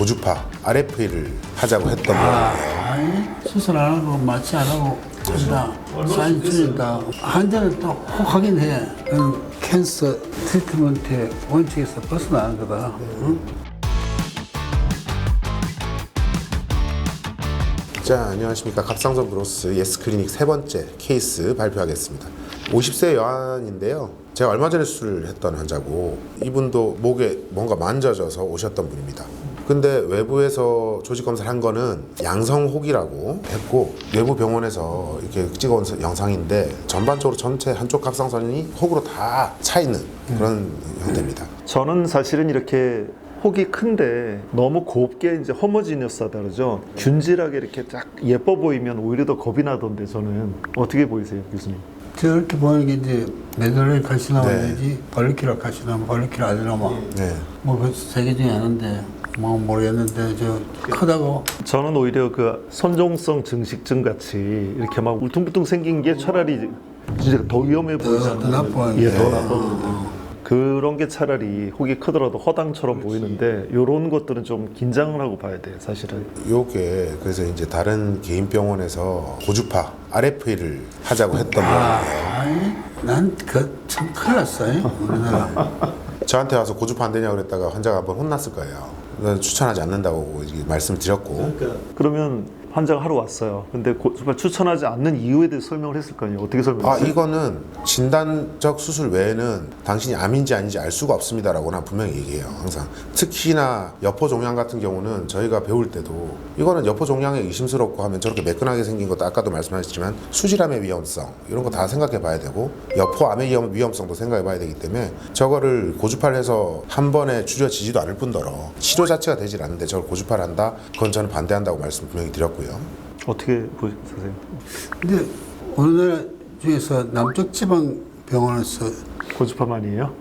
고주파 RFA를 하자고 했던 거예요. 수술 안 하고 마취 안 하고 한다. 사인 줄인다. 환자는 또 혹 하긴 해. 캔서 트리트먼트의 원칙에서 벗어나는 거다. 응? 자, 안녕하십니까. 갑상선 브로스 예스클리닉 세 번째 케이스 발표하겠습니다. 50세 여아인데요. 제가 얼마 전에 수술을 했던 환자고 이분도 목에 뭔가 만져져서 오셨던 분입니다. 근데 외부에서 조직 검사를 한 거는 양성혹이라고 했고 외부 병원에서 이렇게 찍어온 영상인데 전반적으로 전체 한쪽 갑상선이 혹으로 다 차 있는 그런 형태입니다. 저는 사실은 이렇게 혹이 큰데 너무 곱게 이제 허머지니어스하다 그러죠. 균질하게 이렇게 딱 예뻐 보이면 오히려 더 겁이 나던데 저는 어떻게 보이세요, 교수님? 저렇게 보이는 게 이제 메돌릴 카시나마 네. 내지 벌리큐라 카시나마, 벌리큐라 아데노마. 네. 뭐 그 세 개 중에 하는데 뭐 모르겠는데 저 크다고. 저는 오히려 그 선종성 증식증 같이 이렇게 막 울퉁불퉁 생긴 게 차라리 진짜 더 위험해 보이잖아요. 더 나빠요. 예, 더 나쁘거든요. 그런 게 차라리 혹이 크더라도 허당처럼 보이는데 이런 것들은 좀 긴장을 하고 봐야 돼요, 사실은. 요게 그래서 이제 다른 개인 병원에서 고주파 RFA를 하자고 했던 거예요. 난 그 참 큰일 났어. 우리나라. 저한테 와서 고주파 안 되냐고 그랬다가 환자가 한번 혼났을 거예요. 난 추천하지 않는다고 말씀드렸고. 그러면 환자가 하러 왔어요. 근데 정말 추천하지 않는 이유에 대해서 설명을 했을 거 아니에요. 어떻게 설명했어요? 이거는 진단적 수술 외에는 당신이 암인지 아닌지 알 수가 없습니다라고 난 분명히 얘기해요. 항상. 특히나 여포 종양 같은 경우는 저희가 배울 때도 이거는 여포 종양에 의심스럽고 하면 저렇게 매끈하게 생긴 것도 아까도 말씀하셨지만 수질암의 위험성 이런 거 다 생각해 봐야 되고 여포암의 위험성도 생각해 봐야 되기 때문에 저거를 고주파를 해서 한 번에 줄여지지도 않을 뿐더러 치료 자체가 되질 않는데 저걸 고주파를 한다? 그건 저는 반대한다고 말씀 분명히 드렸고요. 어떻게 보세요? 근데 우리나라 중에서 남쪽 지방 병원에서 고주파만이에요?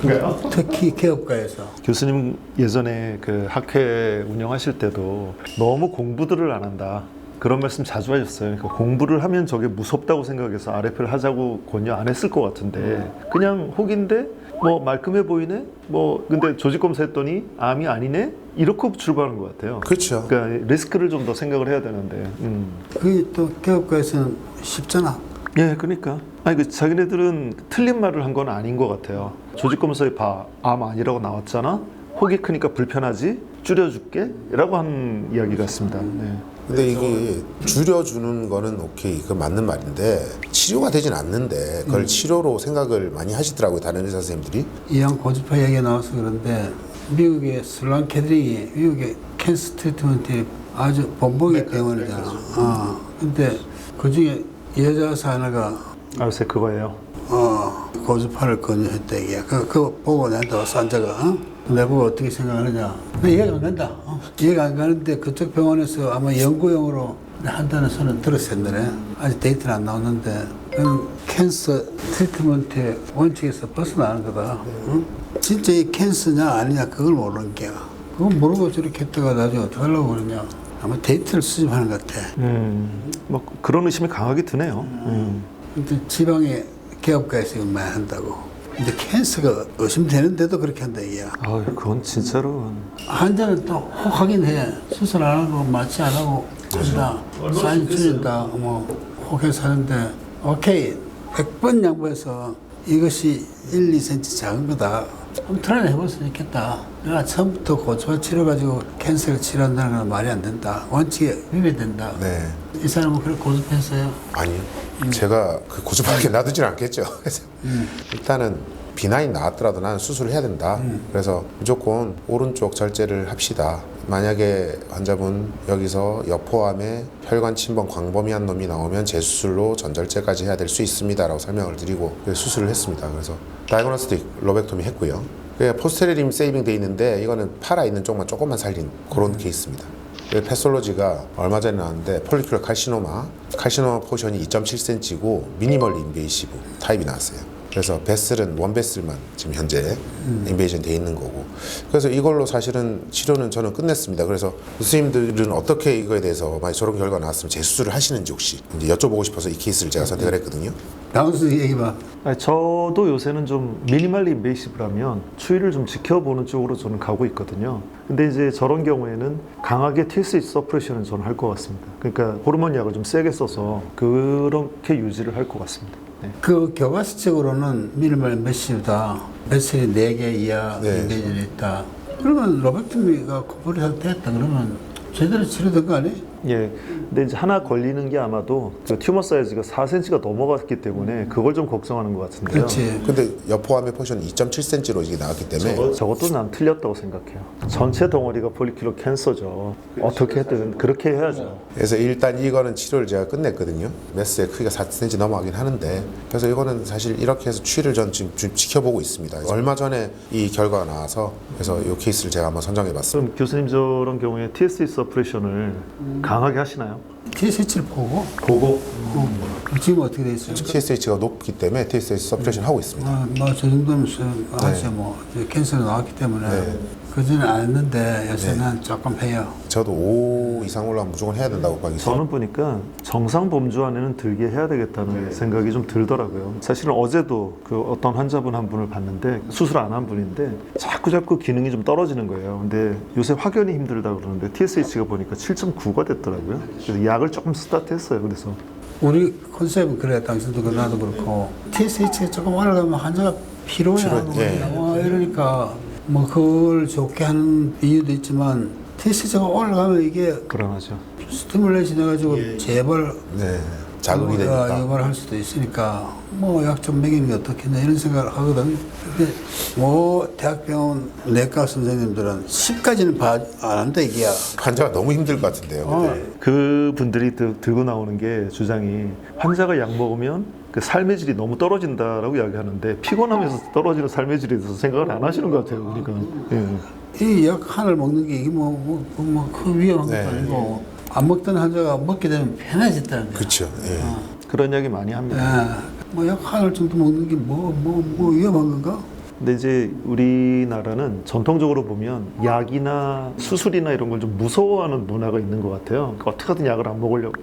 그런가요? 특히 개업가에서 교수님 예전에 그 학회 운영하실 때도 너무 공부들을 안 한다. 그런 말씀 자주 하셨어요. 그러니까 공부를 하면 저게 무섭다고 생각해서 RF를 하자고 권유 안 했을 것 같은데 그냥 혹인데 뭐 말끔해 보이네? 뭐 근데 조직 검사했더니 암이 아니네? 이렇게 출발하는 것 같아요. 그렇죠. 그러니까 리스크를 좀 더 생각을 해야 되는데. 그게 또 개업가에서는 쉽잖아. 예, 그러니까. 아니 그 자기네들은 틀린 말을 한 건 아닌 것 같아요. 조직 검사에 봐, 암 아니라고 나왔잖아. 혹이 크니까 불편하지? 줄여줄게? 라고 한 이야기 같습니다. 네. 근데 이게 줄여주는 거는 오케이, 그건 맞는 말인데 치료가 되진 않는데 그걸 치료로 생각을 많이 하시더라고요, 다른 의사 선생님들이. 이양 고주파 얘기가 나와서 그런데 미국의 슬란 캐드링이 미국의 캔서 트리트먼트의 아주 본보기 병원이잖아. 근데 그 중에 여자 하나가 요새 그거예요. 고주파를 권유했다 이게. 그거 보고 내한테 와서 앉아가. 내보고 어떻게 생각하느냐. 나 이해가 안 간다. 이해가 안 가는데 그쪽 병원에서 아마 연구용으로 한다는 소리는 들었었는데 아직 데이터는 안 나왔는데 캔서 트리트먼트의 원칙에서 벗어나는 거다. 응? 진짜 이 캔서냐 아니냐 그걸 모르는 게야. 그거 모르고 저렇게 했다가 나중에 어떻게 하려고 그러냐. 아마 데이터를 수집하는 것 같아. 뭐 그런 의심이 강하게 드네요. 근데 지방의 개업가에서 이거 많이 한다고. 근데 캔서가 의심되는데도 그렇게 한다 이게야. 그건 진짜로. 환자는 또 혹 하긴 해. 수술 안 하고 마취 안 하고 한다. 사인 줄인다. 뭐 혹해서 하는데 오케이. 100번 양보해서 이것이 1, 2cm 작은 거다. 한번 트라이 해볼 수 있겠다. 내가 처음부터 고주파 치료 가지고 캔서를 치료한다는 건 말이 안 된다. 원칙에 위배된다. 네. 이 사람은 그렇게 고집했어요. 아니요. 제가 그 고주파하게 놔두진 않겠죠. 그래서 일단은 비나인 나왔더라도 나는 수술을 해야 된다. 그래서 무조건 오른쪽 절제를 합시다. 만약에 환자분 여기서 여포암에 혈관 침범 광범위한 놈이 나오면 재수술로 전절제까지 해야 될 수 있습니다 라고 설명을 드리고 수술을 했습니다. 그래서 다이고노스틱 로벡토미 했고요. 포스테리림 세이빙 돼 있는데 이거는 팔아 있는 쪽만 조금만 살린 그런 케이스입니다. 패솔로지가 얼마 전에 나왔는데 폴리큘러 칼시노마 포션이 2.7cm고 미니멀리 인베이시브 타입이 나왔어요. 그래서 베슬은 원 베슬만 지금 현재 인베이전 돼 있는 거고. 그래서 이걸로 사실은 치료는 저는 끝냈습니다. 그래서 교수님들은 어떻게 이거에 대해서 만약 저런 결과가 나왔으면 재수술을 하시는지 혹시 이제 여쭤보고 싶어서 이 케이스를 제가 선택을 했거든요. 나운스 얘기봐. 아니, 저도 요새는 좀 미니멀리 인베이시브라면 추이를 좀 지켜보는 쪽으로 저는 가고 있거든요. 근데 이제 저런 경우에는 강하게 TSH 서프레션은 저는 할 것 같습니다. 그러니까 호르몬 약을 좀 세게 써서 그렇게 유지를 할 것 같습니다. 네. 그 교과서적으로는 미니멀 메시다. 메시지 4개 이하 네. 인베이전이 있다. 그러면 로백토미가 코뿔이 상태였다 그러면 제대로 치료된 거 아니에요? 예. 근데 이제 하나 걸리는 게 아마도 그 튜머 사이즈가 4cm가 넘어갔기 때문에 그걸 좀 걱정하는 것 같은데요. 그렇지. 근데 여포암의 포션이 2.7cm로 이게 나왔기 때문에 저것도 난 틀렸다고 생각해요. 전체 덩어리가 폴리큘러 캔서죠. 어떻게든 그렇게 해야죠. 그래서 일단 이거는 치료를 제가 끝냈거든요. 메스의 크기가 4cm 넘어가긴 하는데 그래서 이거는 사실 이렇게 해서 추이를 전 지금 지켜보고 있습니다. 얼마 전에 이 결과가 나와서 그래서 이 케이스를 제가 한번 선정해봤습니다. 그럼 교수님 저런 경우에 TSH 서프레션을 강하게 하시나요? TSH를 보고 보고 지금 어떻게 돼 있어요? TSH가 높기 때문에 TSH 서프레션 하고 있습니다. 뭐저 정도면 하죠. 뭐 캔서가 나왔기 때문에 그전에 안 했는데 요새는 조금 해요. 저도 5 이상 올라가면 무조건 해야 된다고 봐야겠어요. 저는 보니까 정상 범주 안에는 들게 해야 되겠다는 생각이 좀 들더라고요. 사실은 어제도 그 어떤 환자분 한 분을 봤는데 수술 안 한 분인데 자꾸 기능이 좀 떨어지는 거예요. 근데 요새 확연히 힘들다 그러는데 TSH가 보니까 7.9가 됐더라고요. 그래서 약을 조금 스타트했어요. 그래서 우리 컨셉은 그래. 당신도 그렇고 나도 그렇고 TSH가 조금 올라가면 환자가 피로해하고 이러니까 뭐 그걸 좋게 하는 이유도 있지만 TSH가 올라가면 이게 불안하죠. 스티뮬레이션 해가지고 재발 네, 자극이 되니까. 유발할 수도 있으니까 뭐 약 좀 먹이는 게 어떻겠나 이런 생각을 하거든. 근데 뭐 대학병원 내과 선생님들은 10까지는 안 한다 이게야. 환자가 너무 힘들 것 같은데요. 그 분들이 들고 나오는 게 주장이 환자가 약 먹으면 그 삶의 질이 너무 떨어진다라고 이야기하는데 피곤하면서 떨어지는 삶의 질에 대해서 생각을 안 하시는 것 같아요. 그러니까 이 약 하나를 먹는 게 이게 그 위험한 것도 네. 아니고 안 먹던 환자가 먹게 되면 편해졌다는 거야. 그렇죠. 예. 그런 이야기 많이 합니다. 뭐약 하나 정도 먹는 게 뭐 위험한 건가? 근데 이제 우리나라는 전통적으로 보면 약이나 수술이나 이런 걸 좀 무서워하는 문화가 있는 것 같아요. 그러니까 어떻게든 약을 안 먹으려고.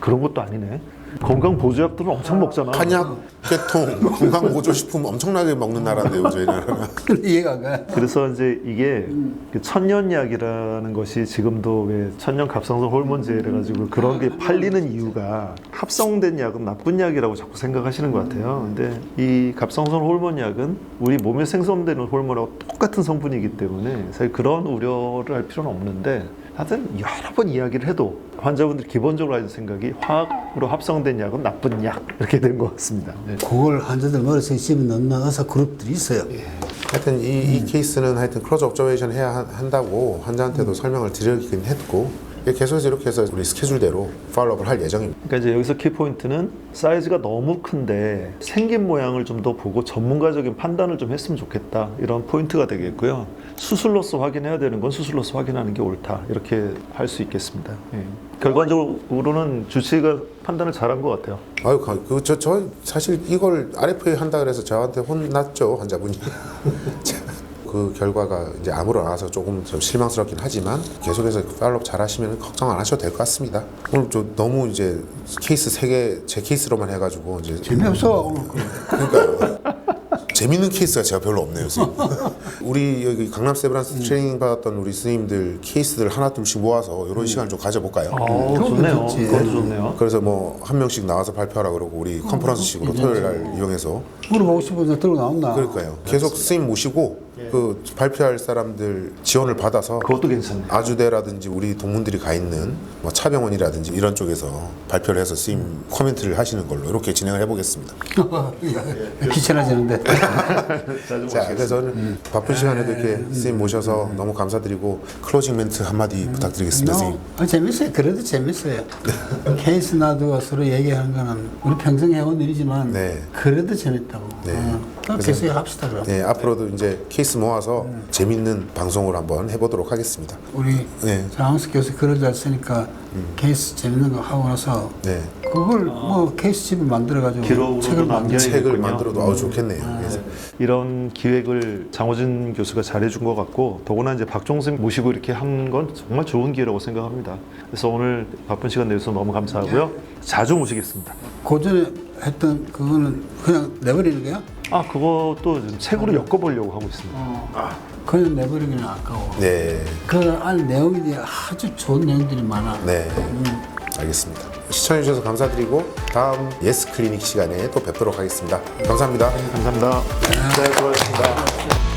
그런 것도 아니네. 건강 보조약들은 엄청 먹잖아. 한약, 쾌통, 건강보조식품 엄청나게 먹는 나라인데요, 저희 나라가. 이해가 안 가. 그래서 이제 이게 그 천년약이라는 것이 지금도 왜 천년 갑상선 호르몬제 이래가지고 그런 게 팔리는 이유가 합성된 약은 나쁜 약이라고 자꾸 생각하시는 것 같아요. 근데 이 갑상선 호르몬약은 우리 몸에 생성되는 호르몬하고 똑같은 성분이기 때문에 사실 그런 우려를 할 필요는 없는데 하여튼 여러 번 이야기를 해도 환자분들이 기본적으로 하는 생각이 화학으로 합성된 약은 나쁜 약 이렇게 된 것 같습니다. 네. 그걸 환자들 머릿속에 집어넣는 의사 그룹들이 있어요. 하여튼 이 케이스는 하여튼 크로즈 옵저베이션 해야 한다고 환자한테도 설명을 드리긴 했고 계속해서 이렇게 해서 우리 스케줄대로 팔로우업을 할 예정입니다. 그러니까 이제 여기서 키포인트는 사이즈가 너무 큰데 생긴 모양을 좀 더 보고 전문가적인 판단을 좀 했으면 좋겠다 이런 포인트가 되겠고요. 수술로서 확인해야 되는 건 수술로서 확인하는 게 옳다 이렇게 할 수 있겠습니다. 예. 결과적으로는 주치의가 판단을 잘한 것 같아요. 아유, 저 사실 이걸 RFA 한다 그래서 저한테 혼났죠, 환자분이. 그 결과가 이제 암으로 나와서 조금 좀 실망스럽긴 하지만 계속해서 팔로업 잘 하시면 걱정 안 하셔도 될 것 같습니다. 오늘 좀 너무 이제 케이스 3개 제 케이스로만 해가지고 이제 재미없어. 그러니까요. 재밌는 케이스가 제가 별로 없네요, 선생님. 우리 여기 강남 세브란스 트레이닝 받았던 우리 스님들 케이스들 하나 둘씩 모아서 이런 시간을 좀 가져볼까요? 좋네요. 좋지. 그것도 좋네요. 그래서 뭐 한 명씩 나와서 발표하라 그러고 우리 컨퍼런스식으로 토요일 날 이용해서 물어보고 싶어서 들고 나온다. 그러니까요. 계속 스님 모시고 그 발표할 사람들 지원을 받아서 그것도 괜찮네요. 아주대라든지 우리 동문들이 가 있는 뭐 차병원이라든지 이런 쪽에서 발표를 해서 스님 코멘트를 하시는 걸로 이렇게 진행을 해보겠습니다. 귀찮아지는데. 자, 그래서 저는 바쁜 시간에도 이렇게 스님 모셔서 너무 감사드리고 클로징 멘트 한마디 부탁드리겠습니다, 스님. 재밌어요. 그래도 재밌어요. 케이스 놔두고 서로 얘기하는 거는 우리 평생 해온 일이지만 네. 그래도 재밌다고. 네. 계속 합시다 그럼. 네, 앞으로도 이제 케이스 모아서 재밌는 방송을 한번 해보도록 하겠습니다. 우리 네. 장항석 교수 그러지 않으니까 케이스 재밌는 거 하고 나서 네. 그걸 뭐 케이스 집을 만들어 가지고 기록으로도 책을 만들. 남겨야 책을 되겠군요. 만들어도 아주 좋겠네요. 그래서 이런 기획을 장호진 교수가 잘해준 것 같고 더구나 이제 박종생 모시고 이렇게 한 건 정말 좋은 기회라고 생각합니다. 그래서 오늘 바쁜 시간 내주셔서 너무 감사하고요. 자주 모시겠습니다. 고전에 했던 그거는 그냥 내버리는 거야? 아 그것도 좀 책으로 엮어보려고 하고 있습니다. 그냥 내버리기는 아까워. 네, 그 안 내용이 아주 좋은 내용들이 많아. 네, 알겠습니다. 시청해주셔서 감사드리고 다음 예스 클리닉 시간에 또 뵙도록 하겠습니다. 감사합니다. 감사합니다. 네, 수고하셨습니다.